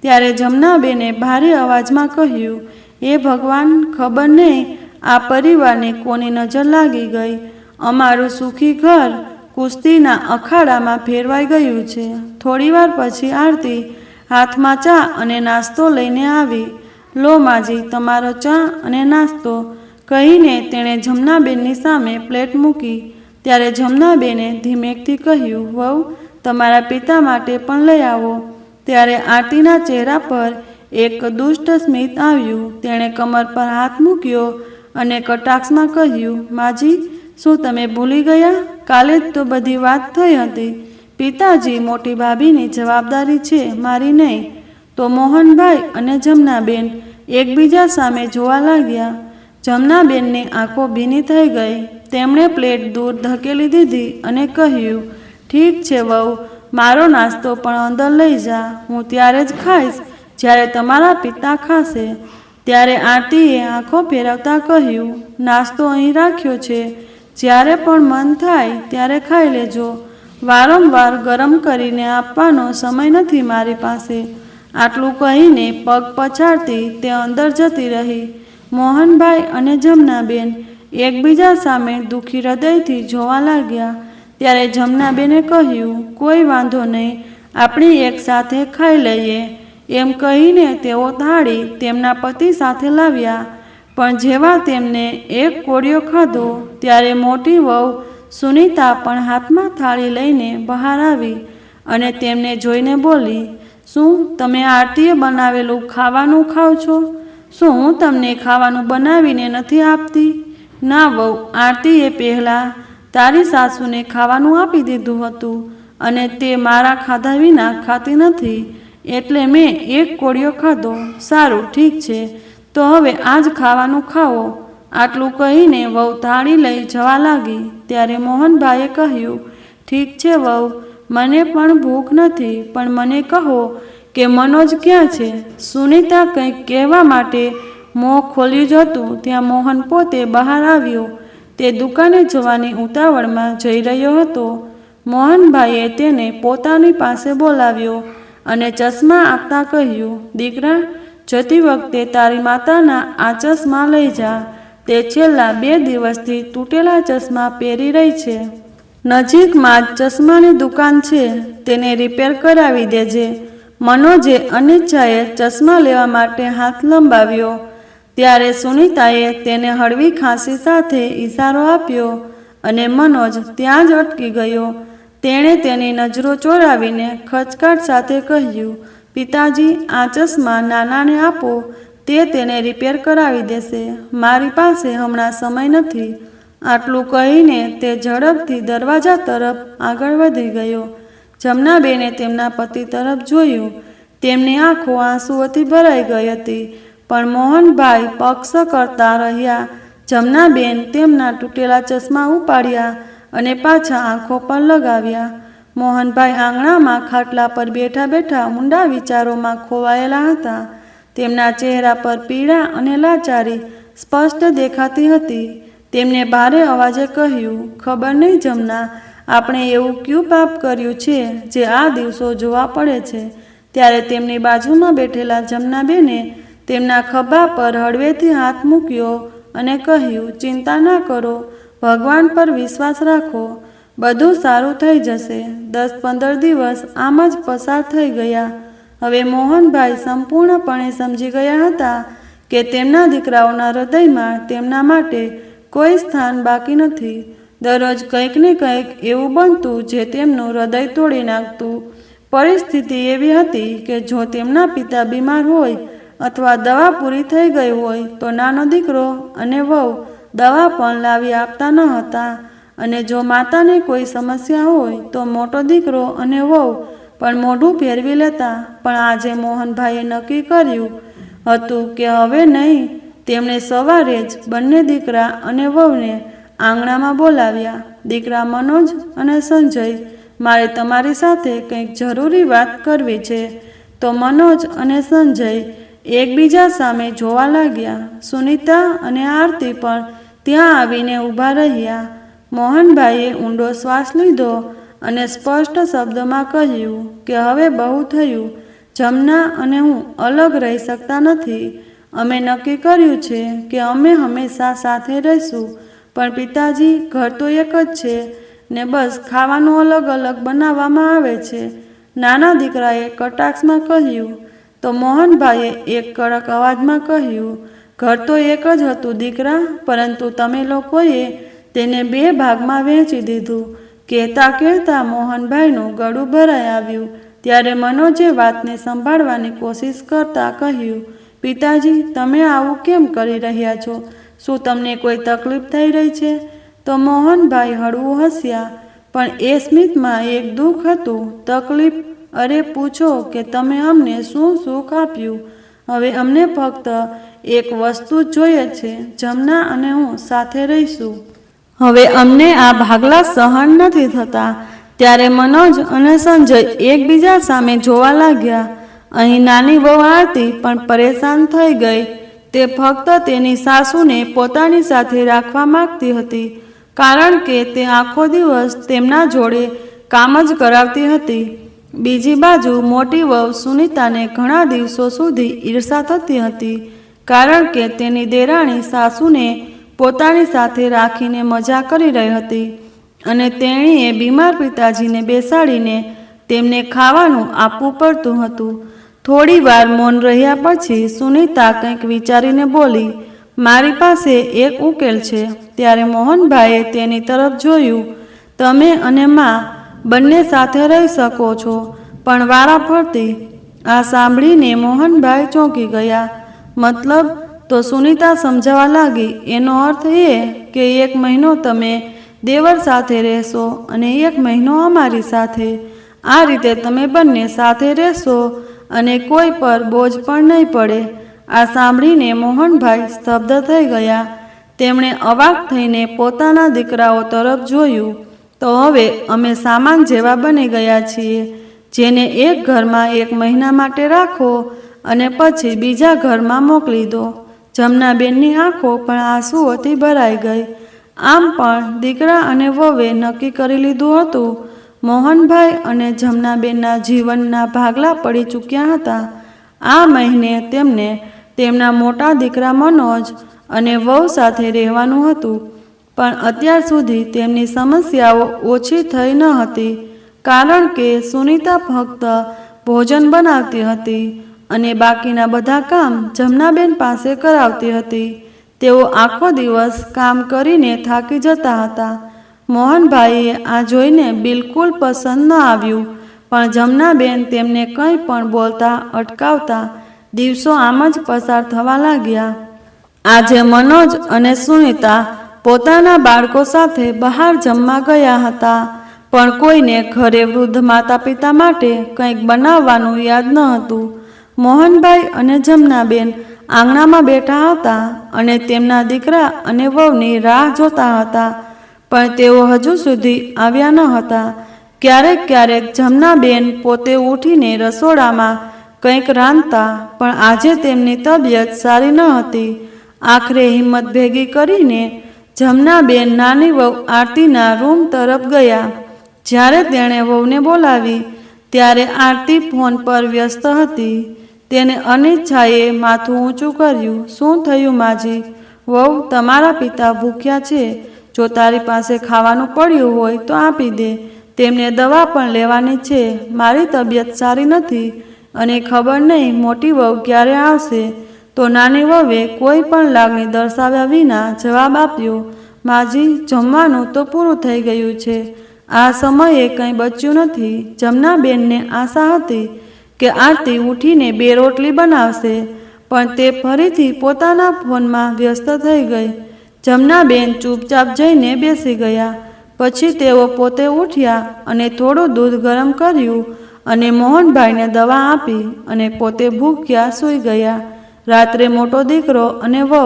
A: ત્યારે જમનાબેને ભારે અવાજમાં કહ્યું, એ ભગવાન, ખબર નહીં આ પરિવારને કોની નજર લાગી ગઈ. અમારું સુખી ઘર કુસ્તીના અખાડામાં ફેરવાઈ ગયું છે. થોડીવાર પછી આરતી હાથમાં ચા અને નાસ્તો લઈને આવી. લો માજી, તમારો ચા અને નાસ્તો, કહીને તેણે જમનાબેનની સામે પ્લેટ મૂકી. ત્યારે જમનાબેને ધીમેકથી કહ્યું, વહુ, તમારા પિતા માટે પણ લઈ આવો. ત્યારે આરતીના ચહેરા પર એક દુષ્ટ સ્મિત આવ્યું. તેણે કમર પર હાથ મૂક્યો અને કટાક્ષમાં કહ્યું, માજી, શું તમે ભૂલી ગયા? કાલે જ તો બધી વાત થઈ હતી. પિતાજી, મોટી ભાભીની જવાબદારી છે, મારી નહીં. તો મોહનભાઈ અને જમનાબેન એકબીજા સામે જોવા લાગ્યા. જમનાબેનની આંખો ભીની થઈ ગઈ. તેમણે પ્લેટ દૂર ધકેલી દીધી અને કહ્યું, ઠીક છે વહુ, મારો નાસ્તો પણ અંદર લઈ જા. હું ત્યારે જ ખાઈશ જ્યારે તમારા પિતા ખાશે. ત્યારે આરતીએ આંખો ફેરવતા કહ્યું, નાસ્તો અહીં રાખ્યો છે, જ્યારે પણ મન થાય ત્યારે ખાઈ લેજો. વારંવાર ગરમ કરીને આપવાનો સમય નથી મારી પાસે. આટલું કહીને પગ પછાડતી તે અંદર જતી રહી. મોહનભાઈ અને જમનાબેન એકબીજા સામે દુઃખી હૃદયથી જોવા લાગ્યા. ત્યારે જમનાબેને કહ્યું, કોઈ વાંધો નહીં, આપણે એક સાથે ખાઈ લઈએ. એમ કહીને તેઓ થાળી તેમના પતિ સાથે લાવ્યા. પણ જેવા તેમને એક કોળિયો ખાધો ત્યારે મોટી વહુ સુનીતા પણ હાથમાં થાળી લઈને બહાર આવી અને તેમને જોઈને બોલી, શું તમે આરતીએ બનાવેલું ખાવાનું ખાવ છો? શું હું તમને ખાવાનું બનાવીને નથી આપતી? ના વહુ, આરતીએ પહેલાં તારી સાસુને ખાવાનું આપી દીધું હતું અને તે મારા ખાધા વિના ખાતી નથી, એટલે મેં એક કોળિયો ખાધો. સારું, ઠીક છે, તો હવે આજ ખાવાનું ખાઓ. આટલું કહીને વહુ થાળી લઈ જવા લાગી. ત્યારે મોહનભાઈએ કહ્યું, ઠીક છે વહુ, મને પણ ભૂખ નથી, પણ મને કહો કે મનોજ ક્યાં છે? સુનીતા કંઈક કહેવા માટે મોં ખોલ્યું જ હતું ત્યાં મોહન પોતે બહાર આવ્યો. તે દુકાને જવાની ઉતાવળમાં જઈ રહ્યો હતો. મોહનભાઈએ તેને પોતાની પાસે બોલાવ્યો અને ચશ્મા આપતા કહ્યું, દીકરા, જતી વખતે તારી માતાના આ ચશ્મા લઈ જા. તે છેલ્લા 2 દિવસથી તૂટેલા ચશ્મા પહેરી રહી છે. નજીકમાં જ ચશ્માની દુકાન છે, તેને રિપેર કરાવી દેજે. મનોજે અનિચ્છાએ ચશ્મા લેવા માટે હાથ લંબાવ્યો. ત્યારે સુનીતાએ તેને હળવી ખાંસી સાથે ઈશારો આપ્યો અને મનોજ ત્યાં જ અટકી ગયો. તેણે તેની નજરો ચોરાવીને ખચકાટ સાથે કહ્યું, પિતાજી, આ ચશ્મા નાનાને આપો, તે તેને રિપેર કરાવી દેશે. મારી પાસે હમણાં સમય નથી. આટલું કહીને તે ઝડપથી દરવાજા તરફ આગળ વધી ગયો. જમનાબેને તેમના પતિ તરફ જોયું. તેમની આંખો આંસુઓથી ભરાઈ ગઈ હતી, પણ મોહનભાઈ પક્ષ કરતા રહ્યા. જમનાબેન તેમના તૂટેલા ચશ્મા ઉપાડ્યા અને પાછા આંખો પર લગાવ્યા. મોહનભાઈ આંગણામાં ખાટલા પર બેઠા બેઠા ઊંડા વિચારોમાં ખોવાયેલા હતા. તેમના ચહેરા પર પીડા અને લાચારી સ્પષ્ટ દેખાતી હતી. તેમને ભારે અવાજે કહ્યું, ખબર નહીં જમના, આપણે એવું ક્યું પાપ કર્યું છે જે આ દિવસો જોવા પડે છે? ત્યારે તેમની બાજુમાં બેઠેલા જમનાબેને તેમના ખભા પર હળવેથી હાથ મૂક્યો અને કહ્યું, ચિંતા ના કરો, ભગવાન પર વિશ્વાસ રાખો, બધું સારું થઈ જશે. 10-15 દિવસ આમ જ પસાર થઈ ગયા. હવે મોહનભાઈ સંપૂર્ણપણે સમજી ગયા હતા કે તેમના દીકરાઓના હૃદયમાં તેમના માટે કોઈ સ્થાન બાકી નથી. દરરોજ કંઈક ને કંઈક એવું બનતું જે તેમનું હૃદય તોડી નાખતું. પરિસ્થિતિ એવી હતી કે જો તેમના પિતા બીમાર હોય અથવા દવા પૂરી થઈ ગઈ હોય તો નાનો દીકરો અને વહુ દવા પણ લાવી આપતા ન હતા, અને જો માતાને કોઈ સમસ્યા હોય તો મોટો દીકરો અને વહુ પણ મોઢું ફેરવી લેતા. પણ આજે મોહનભાઈએ નક્કી કર્યું હતું કે હવે નહીં. તેમણે સવારે જ બંને દીકરા અને વહુને આંગણામાં બોલાવ્યા. દીકરા મનોજ અને સંજય, મારે તમારી સાથે કંઈક જરૂરી વાત કરવી છે. તો મનોજ અને સંજય એકબીજા સામે જોવા લાગ્યા. સુનીતા અને આરતી પણ ત્યાં આવીને ઊભા રહ્યા. મોહનભાઈએ ઊંડો શ્વાસ લીધો અને સ્પષ્ટ શબ્દોમાં કહ્યું કે હવે બહુ થયું. જમના અને હું અલગ રહી શકતા નથી. અમે નક્કી કર્યું છે કે અમે હંમેશા સાથે રહીશું. પણ પિતાજી, ઘર તો એક જ છે ને, બસ ખાવાનું અલગ અલગ બનાવવામાં આવે છે. નાના દીકરાએ કટાક્ષમાં કહ્યું. તો મોહનભાઈએ એક કડક અવાજમાં કહ્યું, ઘર તો એક જ હતું દીકરા, પરંતુ તમે લોકોએ તેને 2 ભાગમાં વહેંચી દીધું. કહેતા કહેતા મોહનભાઈનું ગળું ભરાઈ આવ્યું. ત્યારે મનોજે વાતને સંભાળવાની કોશિશ કરતા કહ્યું, પિતાજી, તમે આવું કેમ કરી રહ્યા છો? શું તમને કોઈ તકલીફ થઈ રહી છે? તો મોહનભાઈ હળવું હસ્યા, પણ એ સ્મિતમાં એક દુઃખ હતું. તકલીફ? અરે પૂછો કે તમે અમને શું સુખ આપ્યું? હવે અમને ફક્ત એક વસ્તુ જ જોઈએ છે. જમના અને હું સાથે રહીશું. હવે અમને આ ભાગલા સહન નથી થતા. ત્યારે મનોજ અને સંજય એકબીજા સામે જોવા લાગ્યા. અહીં નાની વહુ આરતી પણ પરેશાન થઈ ગઈ. તે ફક્ત તેની સાસુને પોતાની સાથે રાખવા માંગતી હતી, કારણ કે તે આખો દિવસ તેમના જોડે કામ જ કરાવતી હતી. બીજી બાજુ મોટી વહુ સુનીતાને ઘણા દિવસો સુધી ઈર્ષા થતી હતી, કારણ કે તેની દેરાણી સાસુને પોતાની સાથે રાખીને મજા કરી રહી હતી અને તેણીએ બીમાર પિતાજીને બેસાડીને તેમને ખાવાનું આપવું પડતું હતું. થોડી વાર મૌન રહ્યા પછી સુનીતા કંઈક વિચારીને બોલી, મારી પાસે એક ઉકેલ છે. ત્યારે મોહનભાઈએ તેની તરફ જોયું. તમે અને મા બંને સાથે રહી શકો છો, પણ વારાફરતી. આ સાંભળીને મોહનભાઈ ચોંકી ગયા. મતલબ? તો સુનીતા સમજાવવા લાગી, એનો અર્થ એ કે 1 મહિનો તમે દેવર સાથે રહેશો અને 1 મહિનો અમારી સાથે. આ રીતે તમે બંને સાથે રહેશો અને કોઈ પર બોજ પણ નહીં પડે. આ સાંભળીને મોહનભાઈ સ્તબ્ધ થઈ ગયા. તેમણે અવાક થઈને પોતાના દીકરાઓ તરફ જોયું. તો હવે અમે સામાન જેવા બની ગયા છીએ, જેને એક ઘરમાં 1 મહિના માટે રાખો અને પછી બીજા ઘરમાં મોકલી દો. જમનાબેનની આંખો પણ આંસુઓથી ભરાઈ ગઈ. આમ પણ દીકરા અને વહુએ નક્કી કરી લીધું હતું. મોહનભાઈ અને જમનાબેનના જીવનના ભાગલા પડી ચૂક્યા હતા. આ મહિને તેમને તેમના મોટા દીકરા મનોજ અને વહુ સાથે રહેવાનું હતું, પણ અત્યાર સુધી તેમની સમસ્યાઓ ઓછી થઈ ન હતી, કારણ કે સુનીતા ફક્ત ભોજન બનાવતી હતી અને બાકીના બધા કામ જમનાબેન પાસે કરાવતી હતી. તેઓ આખો દિવસ કામ કરીને થાકી જતા હતા. મોહનભાઈએ આ જોઈને બિલકુલ પસંદ ન આવ્યું, પણ જમનાબેન તેમને કંઈ પણ બોલતા અટકાવતા. દિવસો આમ જ પસાર થવા લાગ્યા. આજે મનોજ અને સુનીતા પોતાના બાળકો સાથે બહાર જમવા ગયા હતા, પણ કોઈને ઘરે વૃદ્ધ માતા પિતા માટે કંઈક બનાવવાનું યાદ ન હતું. મોહનભાઈ અને જમનાબેન આંગણામાં બેઠા હતા અને તેમના દીકરા અને વહુની રાહ જોતા હતા, પણ તેઓ હજુ સુધી આવ્યા ન હતા. ક્યારેક ક્યારેક જમનાબેન પોતે ઉઠીને રસોડામાં કંઈક રાંધતા, પણ આજે તેમની તબિયત સારી ન હતી. આખરે હિંમત ભેગી કરીને જમનાબેન નાની વહુ આરતીના રૂમ તરફ ગયા. જ્યારે તેણે વહુને બોલાવી, ત્યારે આરતી ફોન પર વ્યસ્ત હતી. તેને અનિચ્છાએ માથું ઊંચું કર્યું. શું થયું માજી? વહુ, તમારા પિતા ભૂખ્યા છે. જો તારી પાસે ખાવાનું પડ્યું હોય તો આપી દે. તેમને દવા પણ લેવાની છે. મારી તબિયત સારી નથી અને ખબર નહીં મોટી વહુ ક્યારે આવશે. તો નાની વહુએ કોઈ પણ લાગણી દર્શાવ્યા વિના જવાબ આપ્યો, માજી, જમવાનું તો પૂરું થઈ ગયું છે. આ સમયે કંઈ બચ્યું નથી. જમનાબેનને આશા હતી કે આરતી ઉઠીને 2 રોટલી બનાવશે, પણ તે ફરીથી પોતાના ફોનમાં વ્યસ્ત થઈ ગઈ. જમનાબેન ચૂપચાપ જઈને બેસી ગયા. પછી તેઓ પોતે ઉઠ્યા અને થોડું દૂધ ગરમ કર્યું અને મોહનભાઈને દવા આપી અને પોતે ભૂખ્યા સૂઈ ગયા. રાત્રે મોટો દીકરો અને વહુ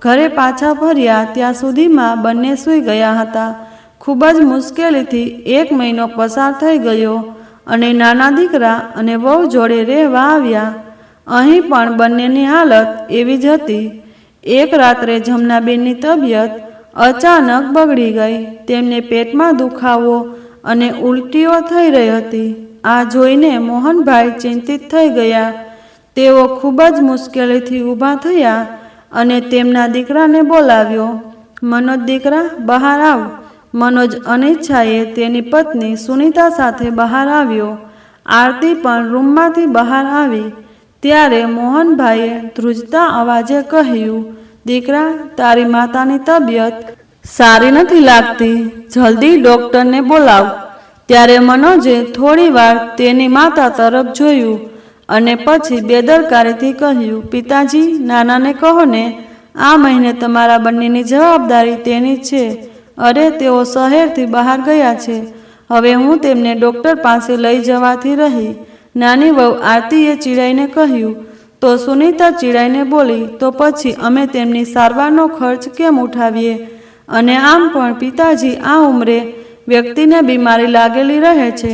A: ઘરે પાછા ફર્યા ત્યાં સુધીમાં બંને સૂઈ ગયા હતા. ખૂબ જ મુશ્કેલીથી 1 મહિનો પસાર થઈ ગયો અને નાના દીકરા અને વહુ જોડે રહેવા આવ્યા. અહીં પણ બંનેની હાલત એવી જ હતી. એક રાત્રે જમનાબેનની તબિયત અચાનક બગડી ગઈ. તેમને પેટમાં દુખાવો અને ઉલટીઓ થઈ રહી હતી. આ જોઈને મોહનભાઈ ચિંતિત થઈ ગયા. તેઓ ખૂબ જ મુશ્કેલીથી ઊભા થયા અને તેમના દીકરાને બોલાવ્યો. મનોજ, દીકરા, બહાર આવ. મનોજ અનિચ્છાએ તેની પત્ની સુનીતા સાથે બહાર આવ્યો. આરતી પણ રૂમમાંથી બહાર આવી. ત્યારે મોહનભાઈએ ધ્રુજતા અવાજે કહ્યું, દીકરા, તારી માતાની તબિયત સારી નથી લાગતી, જલ્દી ડૉક્ટરને બોલાવ. ત્યારે મનોજે થોડી વાર તેની માતા તરફ જોયું અને પછી બેદરકારીથી કહ્યું, પિતાજી, નાનાને કહો ને, આ મહિને તમારા બંનેની જવાબદારી તેની છે. અરે, તેઓ શહેરથી બહાર ગયા છે. હવે હું તેમને ડૉક્ટર પાસે લઈ જવાથી રહી. નાની વહુ આરતીએ ચીડાઈને કહ્યું. તો સુનીતા ચીડાઈને બોલી, તો પછી અમે તેમની સારવારનો ખર્ચ કેમ ઉઠાવીએ? અને આમ પણ પિતાજી, આ ઉંમરે વ્યક્તિને બીમારી લાગેલી રહે છે.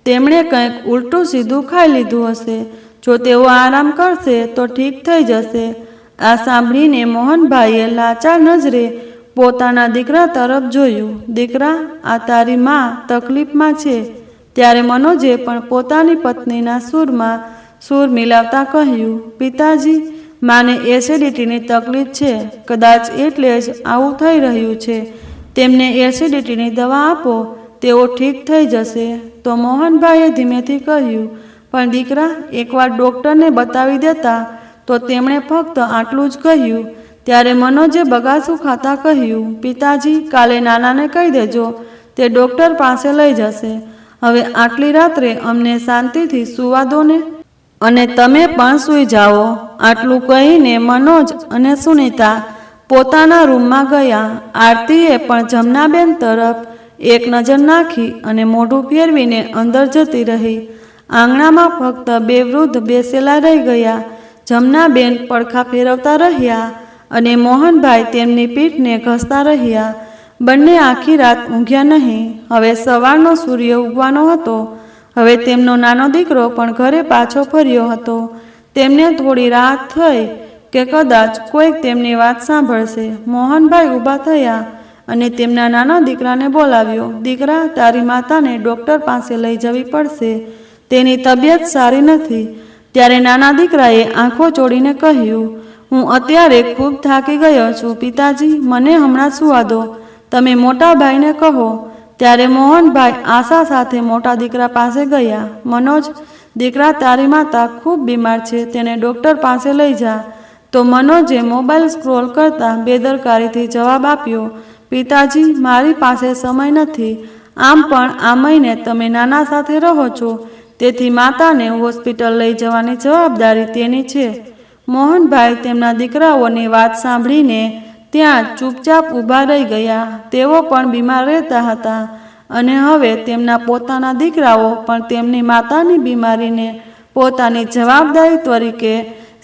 A: તેમણે કંઈક ઉલટું સીધું ખાઈ લીધું હશે. જો તેઓ આરામ કરશે તો ઠીક થઈ જશે. આ સાંભળીને મોહનભાઈએ લાચાર નજરે પોતાના દીકરા તરફ જોયું. દીકરા, આ તારી મા તકલીફમાં છે. ત્યારે મનોજે પણ પોતાની પત્નીના સૂરમાં સૂર મિલાવતા કહ્યું, પિતાજી, માને એસિડિટીની તકલીફ છે. કદાચ એટલે જ આવું થઈ રહ્યું છે. તેમને એસિડિટીની દવા આપો, તેઓ ઠીક થઈ જશે. તો મોહનભાઈએ ધીમેથી કહ્યું, પણ દીકરા, એકવાર ડૉક્ટરને બતાવી દેતા તો તેમણે ફક્ત આટલું જ કહ્યું. ત્યારે મનોજે બગાસું ખાતા કહ્યું, પિતાજી, કાલે નાનાને કહી દેજો, તે ડૉક્ટર પાસે લઈ જશે. હવે આટલી રાત્રે અમને શાંતિથી સૂવા દો ને, અને તમે પણ સૂઈ જાઓ. આટલું કહીને મનોજ અને સુનીતા પોતાના રૂમમાં ગયા. આરતીએ પણ જમનાબેન તરફ એક નજર નાખી અને મોઢું ફેરવીને અંદર જતી રહી. આંગણામાં ફક્ત બે વૃદ્ધ બેસેલા રહી ગયા. જમનાબેન પડખા ફેરવતા રહ્યા અને મોહનભાઈ તેમની પીઠને ઘસતા રહ્યા. બંને આખી રાત ઊંઘ્યા નહીં. હવે સવારનો સૂર્ય ઉગવાનો હતો. હવે તેમનો નાનો દીકરો પણ ઘરે પાછો ફર્યો હતો. તેમને થોડી રાહત થઈ કે કદાચ કોઈક તેમની વાત સાંભળશે. મોહનભાઈ ઊભા થયા અને તેમના નાના દીકરાને બોલાવ્યો. દીકરા, તારી માતાને ડૉક્ટર પાસે લઈ જવી પડશે. તેની તબિયત સારી નથી. ત્યારે નાના દીકરાએ આંખો ચોડીને કહ્યું, હું અત્યારે ખૂબ થાકી ગયો છું. પિતાજી, મને હમણાં સૂવા દો. તમે મોટા ભાઈને કહો. ત્યારે મોહનભાઈ આશા સાથે મોટા દીકરા પાસે ગયા. મનોજ, દીકરા, તારી માતા ખૂબ બીમાર છે, તેને ડૉક્ટર પાસે લઈ જા. તો મનોજે મોબાઈલ સ્ક્રોલ કરતા બેદરકારીથી જવાબ આપ્યો, પિતાજી, મારી પાસે સમય નથી. આમ પણ આ મહિને તમે નાના સાથે રહો છો, તેથી માતાને હોસ્પિટલ લઈ જવાની જવાબદારી તેની છે. મોહનભાઈ તેમના દીકરાઓની વાત સાંભળીને ત્યાં ચૂપચાપ ઊભા રહી ગયા. તેઓ પણ બીમાર રહેતા હતા અને હવે તેમના પોતાના દીકરાઓ પણ તેમની માતાની બીમારીને પોતાની જવાબદારી તરીકે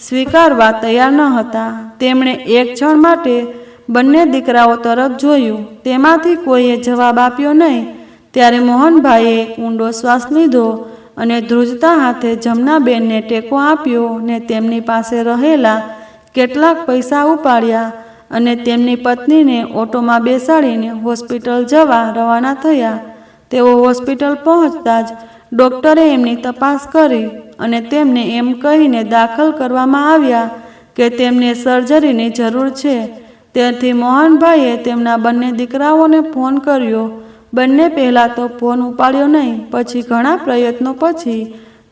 A: સ્વીકારવા તૈયાર ન હતા. તેમણે એક ક્ષણ માટે બંને દીકરાઓ તરફ જોયું. તેમાંથી કોઈએ જવાબ આપ્યો નહીં. ત્યારે મોહનભાઈએ ઊંડો શ્વાસ લીધો અને ધ્રુજતા હાથે જમનાબેનને ટેકો આપ્યો ને તેમની પાસે રહેલા કેટલાક પૈસા ઉપાડ્યા અને તેમની પત્નીને ઓટોમાં બેસાડીને હોસ્પિટલ જવા રવાના થયા. તેઓ હોસ્પિટલ પહોંચતા જ ડૉક્ટરે એમની તપાસ કરી અને તેમને એમ કહીને દાખલ કરવામાં આવ્યા કે તેમને સર્જરીની જરૂર છે. ત્યારથી મોહનભાઈએ તેમના બંને દીકરાઓને ફોન કર્યો. બંને પહેલાં તો ફોન ઉપાડ્યો નહીં. પછી ઘણા પ્રયત્નો પછી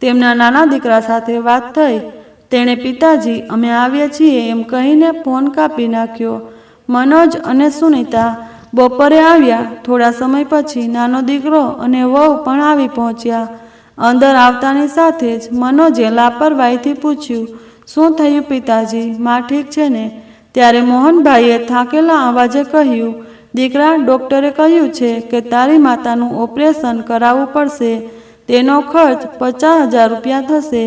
A: તેમના નાના દીકરા સાથે વાત થઈ. તેણે પિતાજી, અમે આવીએ છીએ એમ કહીને ફોન કાપી નાખ્યો. મનોજ અને સુનીતા બપોરે આવ્યા. થોડા સમય પછી નાનો દીકરો અને વહુ પણ આવી પહોંચ્યા. અંદર આવતાની સાથે જ મનોજે લાપરવાહીથી પૂછ્યું, શું થયું પિતાજી, માં ઠીક છે ને? ત્યારે મોહનભાઈએ થાકેલા અવાજે કહ્યું, દીકરા, ડૉક્ટરે કહ્યું છે કે તારી માતાનું ઓપરેશન કરાવવું પડશે. તેનો ખર્ચ 50,000 રૂપિયા થશે.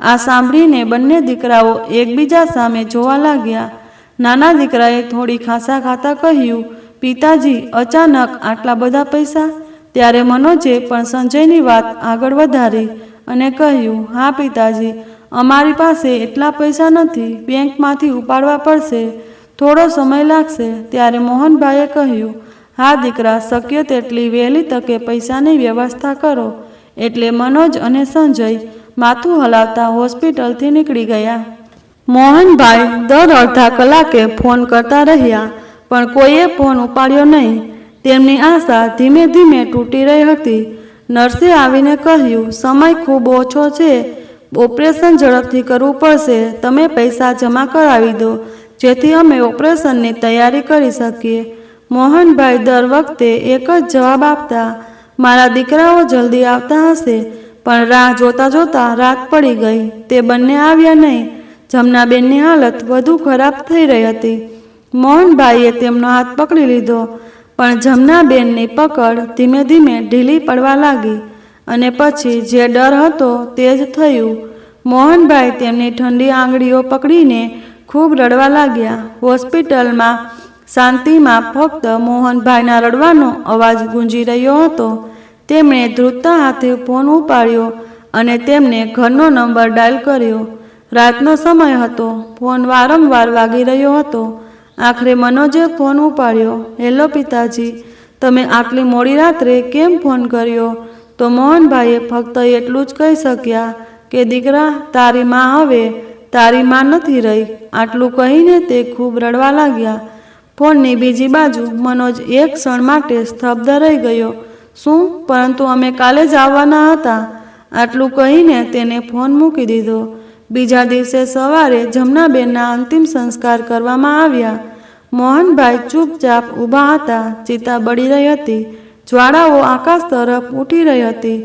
A: આ સાંભળીને બંને દીકરાઓ એકબીજા સામે જોવા લાગ્યા. નાના દીકરાએ થોડી ખાસા ખાતા કહ્યું, પિતાજી, અચાનક આટલા બધા પૈસા? ત્યારે મનોજે પણ સંજયની વાત આગળ વધારી અને કહ્યું, હા પિતાજી, અમારી પાસે એટલા પૈસા નથી. બેંકમાંથી ઉપાડવા પડશે. થોડો સમય લાગશે. ત્યારે મોહનભાઈએ કહ્યું, હા દીકરા, શક્ય તેટલી વહેલી તકે પૈસાની વ્યવસ્થા કરો. એટલે મનોજ અને સંજય માથું હલાવતા હોસ્પિટલથી નીકળી ગયા. મોહનભાઈ દર અડધા કલાકે ફોન કરતા રહ્યા, પણ કોઈએ ફોન ઉપાડ્યો નહીં. તેમની આશા ધીમે ધીમે તૂટી રહી હતી. નર્સે આવીને કહ્યું, સમય ખૂબ ઓછો છે, ઓપરેશન ઝડપથી કરવું પડશે. તમે પૈસા જમા કરાવી દો જેથી અમે ઓપરેશનની તૈયારી કરી શકીએ. મોહનભાઈ દર વખતે એક જ જવાબ આપતા, મારા દીકરાઓ જલ્દી આવતા હશે. પણ રાહ જોતા જોતા રાત પડી ગઈ. તે બંને આવ્યા નહીં. જમનાબેનની હાલત વધુ ખરાબ થઈ રહી હતી. મોહનભાઈએ તેમનો હાથ પકડી લીધો, પણ જમનાબેનની પકડ ધીમે ધીમે ઢીલી પડવા લાગી અને પછી જે ડર હતો તે જ થયું. મોહનભાઈ તેમની ઠંડી આંગળીઓ પકડીને ખૂબ રડવા લાગ્યા. હોસ્પિટલમાં શાંતિમાં ફક્ત મોહનભાઈના રડવાનો અવાજ ગુંજી રહ્યો હતો. તેમણે ધ્રુજતા હાથે ફોન ઉપાડ્યો અને તેમને ઘરનો નંબર ડાયલ કર્યો. રાતનો સમય હતો. ફોન વારંવાર વાગી રહ્યો હતો. આખરે મનોજે ફોન ઉપાડ્યો. હેલો પિતાજી, તમે આટલી મોડી રાત્રે કેમ ફોન કર્યો? તો મોહનભાઈએ ફક્ત એટલું જ કહી શક્યા કે દીકરા, તારી માં હવે તારી માં નથી રહી. આટલું કહીને તે ખૂબ રડવા લાગ્યા. ફોનની બીજી બાજુ મનોજ એક ક્ષણ માટે સ્તબ્ધ રહી ગયો. શું? પરંતુ અમે કાલે જ આવવાના હતા. આટલું કહીને તેને ફોન મૂકી દીધો. બીજા દિવસે સવારે જમનાબેનના અંતિમ સંસ્કાર કરવામાં આવ્યા. મોહનભાઈ ચૂપચાપ ઊભા હતા. ચિતા બળી રહી હતી. જ્વાળાઓ આકાશ તરફ ઉઠી રહી હતી.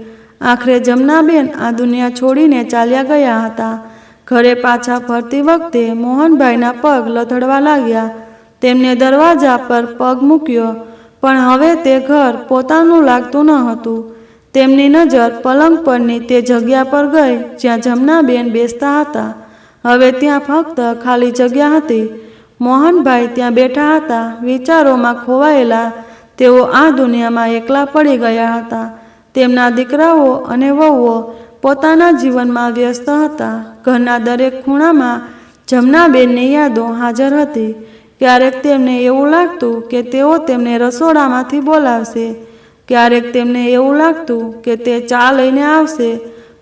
A: આખરે જમનાબેન આ દુનિયા છોડીને ચાલ્યા ગયા હતા. ઘરે પાછા ફરતી વખતે મોહનભાઈના પગ લથડવા લાગ્યા. તેમને દરવાજા પર પગ મૂક્યો, પણ હવે તે ઘર પોતાનું લાગતું ન હતું. તેમની નજર પલંગ પરની તે જગ્યા પર ગઈ જ્યાં જમનાબેન બેસતા હતા. હવે ત્યાં ફક્ત ખાલી જગ્યા હતી. મોહનભાઈ ત્યાં બેઠા હતા, વિચારોમાં ખોવાયેલા. તેઓ આ દુનિયામાં એકલા પડી ગયા હતા. તેમના દીકરાઓ અને વહુઓ પોતાના જીવનમાં વ્યસ્ત હતા. ઘરના દરેક ખૂણામાં જમનાબેનની યાદો હાજર હતી. ક્યારેક તેમને એવું લાગતું કે તેઓ તેમને રસોડામાંથી બોલાવશે. ક્યારેક તેમને એવું લાગતું કે તે ચા લઈને આવશે,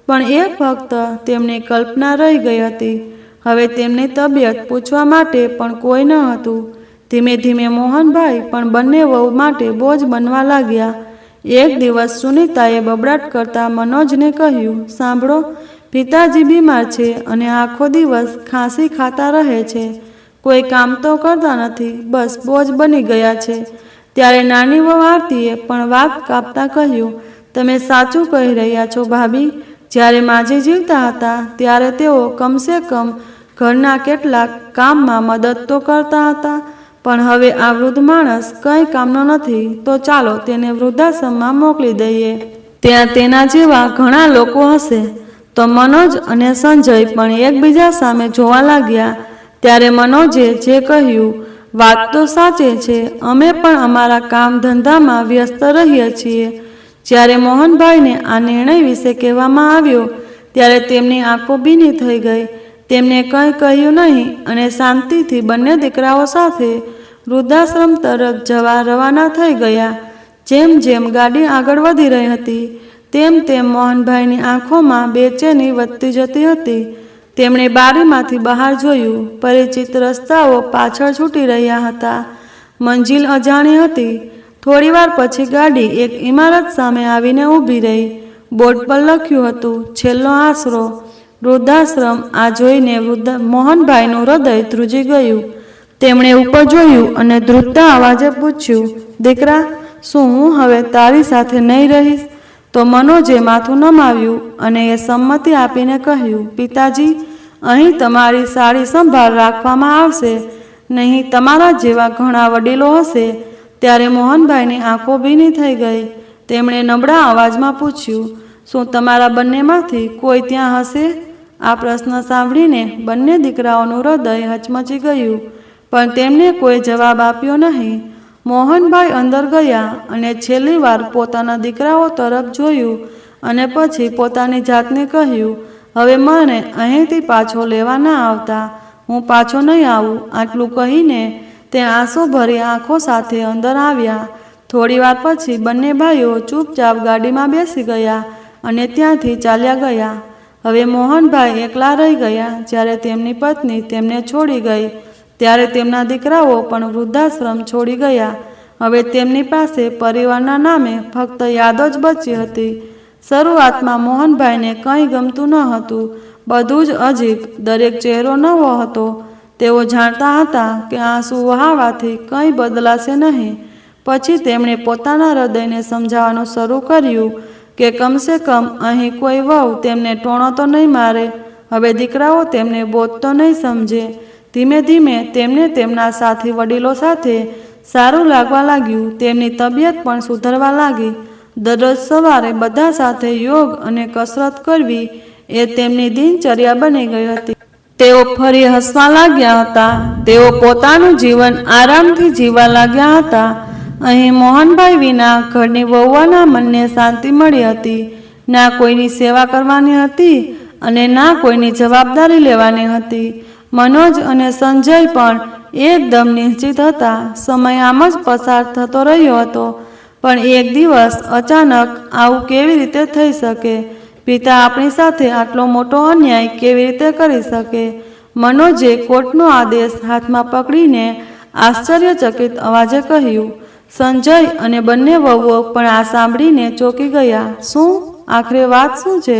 A: પણ એ ફક્ત તેમની કલ્પના રહી ગઈ હતી. હવે તેમની તબિયત પૂછવા માટે પણ કોઈ ન હતું. ધીમે ધીમે મોહનભાઈ પણ બંને વહુ માટે બોજ બનવા લાગ્યા. એક દિવસ સુનીતાએ બબડાટ કરતા મનોજને કહ્યું, સાંભળો, પિતાજી બીમાર છે અને આખો દિવસ ખાંસી ખાતા રહે છે. કોઈ કામ તો કરતા નથી, બસ બોજ બની ગયા છે. ત્યારે નાની વહુ આરતીએ પણ વાત કાપતા કહ્યું, તમે સાચું કહી રહ્યા છો ભાભી. જ્યારે માજી જીવતા હતા ત્યારે તેઓ કમસે કમ ઘરના કેટલાક કામમાં મદદ તો કરતા હતા, પણ હવે આ વૃદ્ધ માણસ કંઈ કામનો નથી, તો ચાલો તેને વૃદ્ધાશ્રમમાં મોકલી દઈએ. ત્યાં તેના જેવા ઘણા લોકો હશે. તો મનોજ અને સંજય પણ એકબીજા સામે જોવા લાગ્યા. ત્યારે મનોજે જે કહ્યું, વાત તો સાચી છે, અમે પણ અમારા કામ ધંધામાં વ્યસ્ત રહીએ છીએ. જ્યારે મોહનભાઈને આ નિર્ણય વિશે કહેવામાં આવ્યો ત્યારે તેમની આંખો ભીની થઈ ગઈ. તેમને કંઈ કહ્યું નહીં અને શાંતિથી બંને દીકરાઓ સાથે વૃદ્ધાશ્રમ તરફ જવા રવાના થઈ ગયા. જેમ જેમ ગાડી આગળ વધી રહી હતી તેમ તેમ મોહનભાઈની આંખોમાં બેચેની વધતી જતી હતી. તેમણે બારીમાંથી બહાર જોયું. પરિચિત રસ્તાઓ પાછળ છૂટી રહ્યા હતા. મંજિલ અજાણી હતી. થોડીવાર પછી ગાડી એક ઇમારત સામે આવીને ઊભી રહી. બોર્ડ પર લખ્યું હતું, છેલ્લો આશરો, વૃદ્ધાશ્રમ. આ જોઈને મોહનભાઈનું હૃદય ધ્રુજી ગયું. તેમણે ઉપર જોયું અને ધ્રુજતા અવાજે પૂછ્યું, દીકરા, શું હું હવે તારી સાથે નહીં રહીશ? તો મનોજે માથું નમાવ્યું અને એ સંમતિ આપીને કહ્યું, પિતાજી, અહીં તમારી સારી સંભાળ રાખવામાં આવશે. નહીં તમારા જેવા ઘણા વડીલો હશે. ત્યારે મોહનભાઈની આંખો ભીની થઈ ગઈ. તેમણે નબળા અવાજમાં પૂછ્યું, શું તમારા બંનેમાંથી કોઈ ત્યાં હશે? આ પ્રશ્ન સાંભળીને બંને દીકરાઓનું હૃદય હચમચી ગયું, પણ તેમને કોઈ જવાબ આપ્યો નહીં. મોહનભાઈ અંદર ગયા અને છેલ્લી વાર પોતાના દીકરાઓ તરફ જોયું અને પછી પોતાની જાતને કહ્યું, હવે મને અહીંથી પાછો લેવા ના આવતા. હું પાછો નહીં આવું. આટલું કહીને તે આંસુભરી આંખો સાથે અંદર આવ્યા. થોડીવાર પછી બંને ભાઈઓ ચૂપચાપ ગાડીમાં બેસી ગયા અને ત્યાંથી ચાલ્યા ગયા. હવે મોહનભાઈ એકલા રહી ગયા. જ્યારે તેમની પત્ની તેમને છોડી ગઈ ત્યારે તેમના દીકરાઓ પણ વૃદ્ધાશ્રમ છોડી ગયા. હવે તેમની પાસે પરિવારના નામે ફક્ત યાદો જ બચી હતી. શરૂઆતમાં મોહનભાઈને કંઈ ગમતું ન હતું. બધું જ અજીબ. દરેક ચહેરો નવો હતો. તેઓ જાણતા હતા કે આંસુ વહાવવાથી કંઈ બદલાશે નહીં. પછી તેમણે પોતાના હૃદયને સમજાવવાનું શરૂ કર્યું કે કમસે કમ અહીં કોઈ વહુ તેમને ટોણો તો નહીં મારે, હવે દીકરાઓ તેમને બોધ તો નહીં સમજે. ધીમે ધીમે તેમને તેમના સાથી વડીલો સાથે સારું લાગવા લાગ્યું. તેમની તબિયત પણ સુધરવા લાગી. દરરોજ સવારે બધા સાથે યોગ અને કસરત કરવી એ તેમની દિનચર્યા બની ગઈ હતી. તેઓ ફરી હસવા લાગ્યા હતા. તેઓ પોતાનું જીવન આરામથી જીવવા લાગ્યા હતા. અહીં મોહનભાઈ વિના ઘરની વહુઓના મનને શાંતિ મળી હતી. ના કોઈની સેવા કરવાની હતી અને ના કોઈની જવાબદારી લેવાની હતી. મનોજ અને સંજય પણ એકદમ નિશ્ચિત હતા. સમય આમ જ પસાર થતો રહ્યો હતો. પણ એક દિવસ અચાનક આવું કેવી રીતે થઈ શકે? પિતા આપણી સાથે આટલો મોટો અન્યાય કેવી રીતે કરી શકે? મનોજે કોર્ટનો આદેશ હાથમાં પકડીને આશ્ચર્યચકિત અવાજે કહ્યું. સંજય અને બંને વહુઓ પણ આ સાંભળીને ચોંકી ગયા. શું? આખરે વાત શું છે?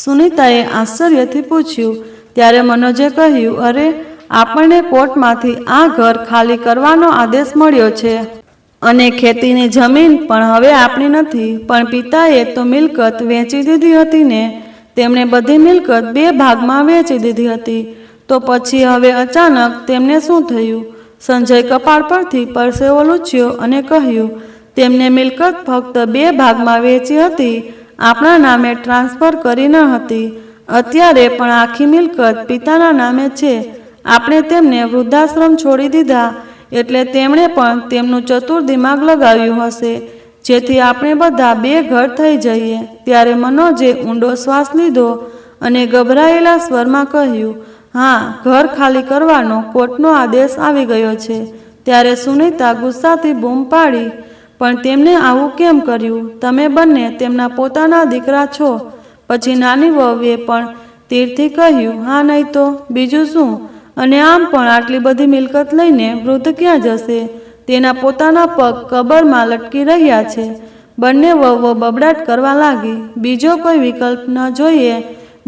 A: સુનીતાએ આશ્ચર્યથી પૂછ્યું. ત્યારે મનોજે કહ્યું, અરે, આપણને કોર્ટમાંથી આ ઘર ખાલી કરવાનો આદેશ મળ્યો છે અને ખેતીની જમીન પણ હવે આપણી નથી. પણ પિતાએ તો મિલકત વેચી દીધી હતી ને? તેમણે બધી મિલકત 2 ભાગમાં વેચી દીધી હતી. તો પછી હવે અચાનક તેમને શું થયું? સંજય કપાળ પરથી પરસેવો લૂછ્યો અને કહ્યું, તેમને મિલકત ફક્ત 2 ભાગમાં વેચી હતી, આપણા નામે ટ્રાન્સફર કરી ન હતી. અત્યારે પણ આખી મિલકત પિતાના નામે છે. આપણે તેમને વૃદ્ધાશ્રમ છોડી દીધા એટલે તેમણે પણ તેમનું ચતુર દિમાગ લગાવ્યું હશે જેથી આપણે બધા 2 ઘર થઈ જઈએ. ત્યારે મનોજે ઊંડો શ્વાસ લીધો અને ગભરાયેલા સ્વરમાં કહ્યું, હા, ઘર ખાલી કરવાનો કોર્ટનો આદેશ આવી ગયો છે. ત્યારે સુનીતા ગુસ્સાથી બૂમ પાડી, પણ તેમને આવું કેમ કર્યું? તમે બંને તેમના પોતાના દીકરા છો. પછી નાની વહુએ પણ તીરથી કહ્યું, હા નહીં તો બીજું શું? અને આમ પણ આટલી બધી મિલકત લઈને વૃદ્ધ ક્યાં જશે? તેના પોતાના પગ કબરમાં લટકી રહ્યા છે. બંને વહુઓ બબડાટ કરવા લાગી. બીજો કોઈ વિકલ્પ ન જોઈએ.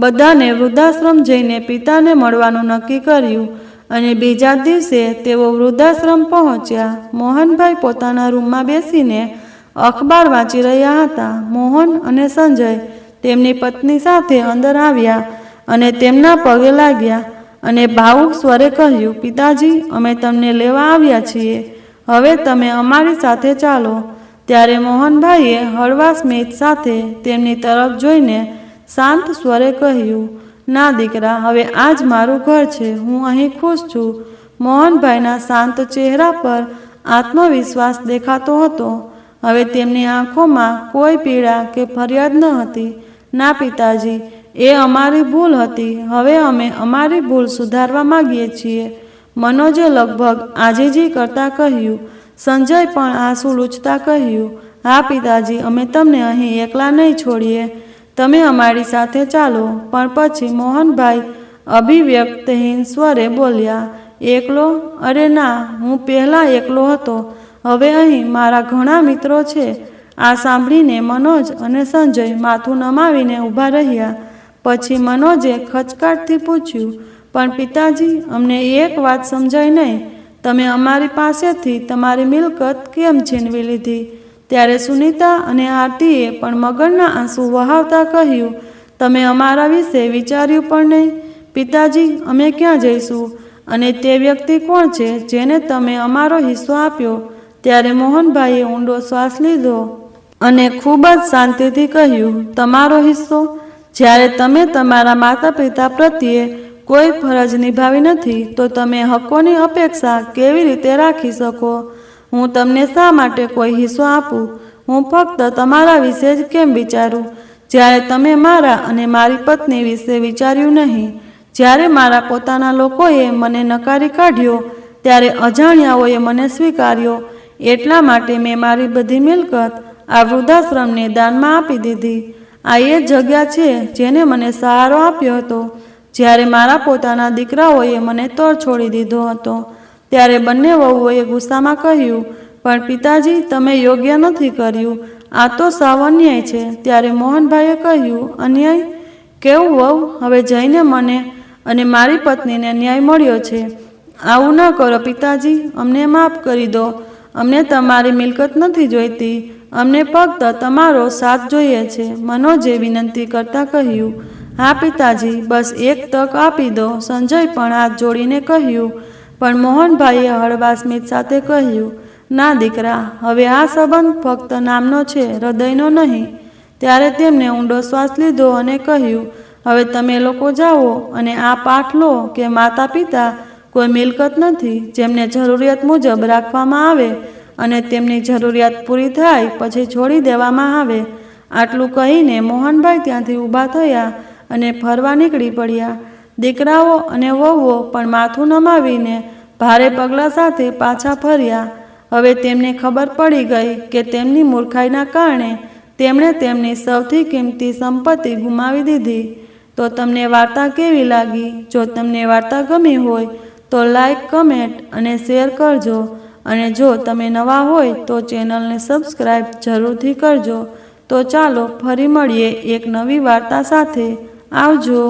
A: બધાને વૃદ્ધાશ્રમ જઈને પિતાને મળવાનું નક્કી કર્યું અને બીજા દિવસે તેઓ વૃદ્ધાશ્રમ પહોંચ્યા. મોહનભાઈ પોતાના રૂમમાં બેસીને અખબાર વાંચી રહ્યા હતા. મોહન અને સંજય તેમની પત્ની સાથે અંદર આવ્યા અને તેમના પગે લાગ્યા અને ભાવુક સ્વરે કહ્યું, પિતાજી, અમે તમને લેવા આવ્યા છીએ. હવે તમે અમારી સાથે ચાલો. ત્યારે મોહનભાઈએ હળવા સ્મિત સાથે તેમની તરફ જોઈને શાંત સ્વરે કહ્યું, ના દીકરા, હવે આ જ મારું ઘર છે. હું અહીં ખુશ છું. મોહનભાઈના શાંત ચહેરા પર આત્મવિશ્વાસ દેખાતો હતો. હવે તેમની આંખોમાં કોઈ પીડા કે ફરિયાદ ન હતી. ના પિતાજી, એ અમારી ભૂલ હતી. હવે અમે અમારી ભૂલ સુધારવા માંગીએ છીએ. મનોજે લગભગ આજીજી કરતા કહ્યું. સંજય પણ આંસુ લૂછતા કહ્યું, હા પિતાજી, અમે તમને અહીં એકલા નહીં છોડીએ. તમે અમારી સાથે ચાલો. પણ પછી મોહનભાઈ અભિવ્યક્તહીન સ્વરે બોલ્યા, એકલો? અરે ના, હું પહેલાં એકલો હતો. હવે અહીં મારા ઘણા મિત્રો છે. આ સાંભળીને મનોજ અને સંજય માથું નમાવીને ઊભા રહ્યા. પછી મનોજે ખચકાટથી પૂછ્યું, પણ પિતાજી, અમને એક વાત સમજાય નહીં. તમે અમારી પાસેથી તમારી મિલકત કેમ છીનવી લીધી? ત્યારે સુનીતા અને આરતીએ પણ મગરના આંસુ વહાવતા કહ્યું, તમે અમારા વિશે વિચાર્યું પણ નહીં. પિતાજી, અમે ક્યાં જઈશું? અને તે વ્યક્તિ કોણ છે જેને તમે અમારો હિસ્સો આપ્યો? ત્યારે મોહનભાઈએ ઊંડો શ્વાસ લીધો અને ખૂબ જ શાંતિથી કહ્યું, તમારો હિસ્સો? જ્યારે તમે તમારા માતા પિતા પ્રત્યે કોઈ ફરજ નિભાવી નથી તો તમે હકોની અપેક્ષા કેવી રીતે રાખી શકો? હું તમને શા માટે કોઈ હિસ્સો આપું? હું ફક્ત તમારા વિશે જ કેમ વિચારું? જ્યારે તમે મારા અને મારી પત્ની વિશે વિચાર્યું નહીં? જ્યારે મારા પોતાના લોકોએ મને નકારી કાઢ્યો ત્યારે અજાણ્યાઓએ મને સ્વીકાર્યો. એટલા માટે મેં મારી બધી મિલકત આ વૃદ્ધાશ્રમને દાનમાં આપી દીધી. આ એ જગ્યા છે જેને મને સહારો આપ્યો હતો જ્યારે મારા પોતાના દીકરાઓએ મને તોડ છોડી દીધો હતો. ત્યારે બંને વહુઓએ ગુસ્સામાં કહ્યું, પણ પિતાજી, તમે યોગ્ય નથી કર્યું. આ તો સાવ અન્યાય છે. ત્યારે મોહનભાઈએ કહ્યું, અન્યાય? કેવું વહુ? હવે જઈને મને અને મારી પત્નીને ન્યાય મળ્યો છે. આવું ન કરો પિતાજી, અમને માફ કરી દો. અમને તમારી મિલકત નથી જોઈતી, અમને ફક્ત તમારો સાથ જોઈએ છે, મનોજે વિનંતી કરતા કહ્યું. હા પિતાજી, બસ એક તક આપી દો. સંજય પણ હાથ જોડીને કહ્યું. પણ મોહનભાઈએ હળવા સ્મિત સાથે કહ્યું, ના દીકરા, હવે આ સંબંધ ફક્ત નામનો છે, હૃદયનો નહીં. ત્યારે તેમણે ઊંડો શ્વાસ લીધો અને કહ્યું, હવે તમે લોકો જાઓ અને આ પાઠ લો કે માતા પિતા કોઈ મિલકત નથી જેમને જરૂરિયાત મુજબ રાખવામાં આવે અને તેમની જરૂરિયાત પૂરી થાય પછી છોડી દેવામાં આવે. આટલું કહીને મોહનભાઈ ત્યાંથી ઊભા થયા અને ફરવા નીકળી પડ્યા. દીકરાઓ અને વહુઓ પણ માથું નમાવીને ભારે પગલાં સાથે પાછા ફર્યા. હવે તેમને ખબર પડી ગઈ કે તેમની મૂર્ખાઈના કારણે તેમણે તેમની સૌથી કિંમતી સંપત્તિ ગુમાવી દીધી. તો તમને વાર્તા કેવી લાગી? જો તમને વાર્તા ગમી હોય તો લાઈક, કમેન્ટ અને શેર કરજો. અને જો તમે નવા હોય તો ચેનલને સબસ્ક્રાઈબ જરૂરથી કરજો. તો ચાલો ફરી મળીએ એક નવી વાર્તા સાથે. આવજો.